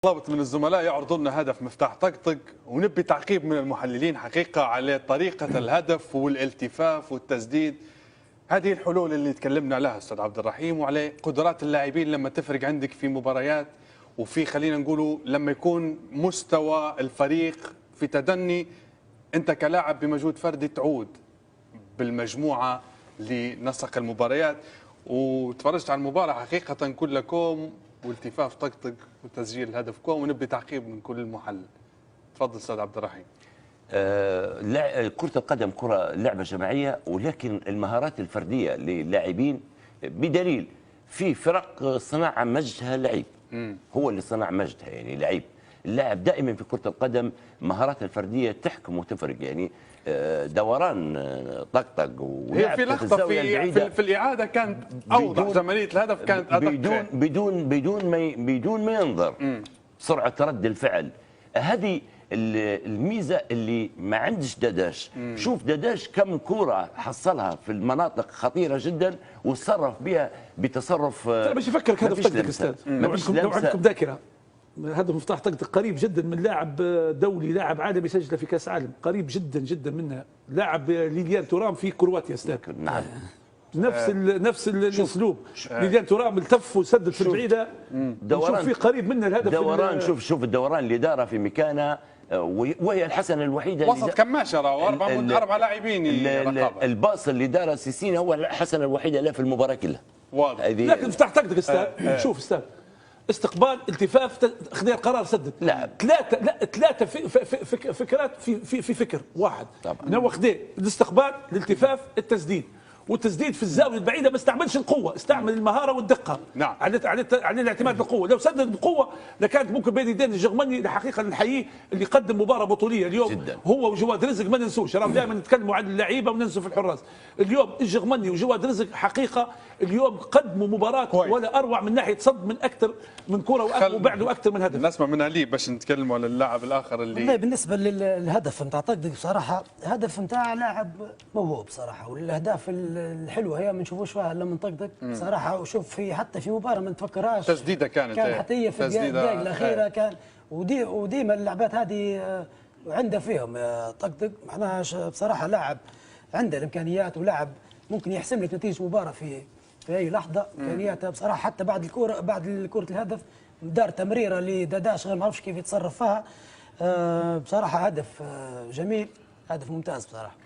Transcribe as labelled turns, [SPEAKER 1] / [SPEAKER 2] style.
[SPEAKER 1] طلبت من الزملاء يعرضوا لنا هدف مفتاح طقطق، ونبي تعقيب من المحللين حقيقة على طريقة الهدف والالتفاف والتسديد. هذه الحلول اللي تكلمنا عليها أستاذ عبد الرحيم، وعلى قدرات اللاعبين لما تفرق عندك في مباريات، وفي خلينا نقولوا لما يكون مستوى الفريق في تدني، أنت كلاعب بمجهود فردي تعود بالمجموعة لنسق المباريات. وتفرجت على المباراة حقيقة كلكم والتفاف طقطق وتسجيل الهدف كوم، ونبي تعقيب من كل المحلل. تفضل استاذ عبد الرحيم.
[SPEAKER 2] كرة القدم كرة لعبة جماعية، ولكن المهارات الفردية للاعبين بدليل في فرق صنع مجدها لعيب، هو اللي صنع مجدها يعني لعيب. اللاعب دائما في كرة القدم مهارات الفردية تحكم وتفرق، يعني دوران طقطق
[SPEAKER 1] هي في لقطة في الإعادة كانت أوضح، جمالية الهدف كانت أدق
[SPEAKER 2] بدون ما ينظر سرعة رد الفعل. هذه الميزة اللي ما عندش دداش. شوف دداش كم كرة حصلها في المناطق خطيرة جدا وتصرف بها بتصرف
[SPEAKER 3] باش يفكرك هدف طقطق استاذ. لو عندكم ذاكرة، هدف مفتاح طقطق قريب جدا من لاعب دولي، لاعب عالمي سجل في كاس عالم، قريب جدا جدا منها، لاعب ليليان تورام في كرواتيا استاذ.
[SPEAKER 2] نعم
[SPEAKER 3] نفس الاسلوب. ليليان تورام التف وسدد في البعيده.
[SPEAKER 2] دوران
[SPEAKER 3] شوف في قريب منه الهدف.
[SPEAKER 2] دوران شوف الدوران اللي داره في مكانه، وهي الحسنه الوحيده
[SPEAKER 1] وسط كماشره واربع لاعبين.
[SPEAKER 2] الباص اللي داره سيسين هو الحسنه الوحيده له في المباراه كلها.
[SPEAKER 1] واضح.
[SPEAKER 3] لكن مفتاح طقطق استاذ. شوف استاذ، استقبال، التفاف، اخذ قرار، سدد.
[SPEAKER 2] لا
[SPEAKER 3] ثلاثه فكرات في فكر واحد.
[SPEAKER 2] طبعا
[SPEAKER 3] هو خذ الاستقبال، الالتفاف، التسديد. والتسديد في الزاويه البعيده ما استعملش القوه، استعمل المهاره والدقه.
[SPEAKER 1] نعم.
[SPEAKER 3] على الاعتماد بالقوه. لو سدد بقوه لكانت ممكن بين يدين الجرماني الحقيقه نحييه، اللي قدم مباراه بطوليه اليوم
[SPEAKER 2] جدا.
[SPEAKER 3] هو وجواد رزق، ما ننسوش، راهم دائما نتكلموا عن اللعيبه وننسوا في الحراس. اليوم الجرماني وجواد رزق حقيقه اليوم قدموا مباراه ولا اروع من ناحيه صد، من اكثر من كره وبعدوا اكثر من هدف.
[SPEAKER 1] نسمع من علي باش نتكلموا على اللاعب الاخر اللي
[SPEAKER 4] والله بالنسبه للهدف نتاع طقطق بصراحه هدف نتاع لاعب موهوب بصراحه، والاهداف الحلوه هي ما نشوفوش فيها الا من طقطق بصراحه. وشوف في حتى في مباراه ما نتفكرهاش،
[SPEAKER 1] تسديده كانت
[SPEAKER 4] حتى هي في الدقائق الاخيره كان. وديما اللعبات هذه عندها فيهم طقطق، معناها بصراحه لاعب عنده الامكانيات، ولاعب ممكن يحسم لك نتيجه مباراه في اي لحظه. امكانياته بصراحه حتى بعد كره الهدف دار تمريره لدداش غير ما عرفش كيف يتصرف فيها. بصراحه هدف جميل، هدف ممتاز بصراحه.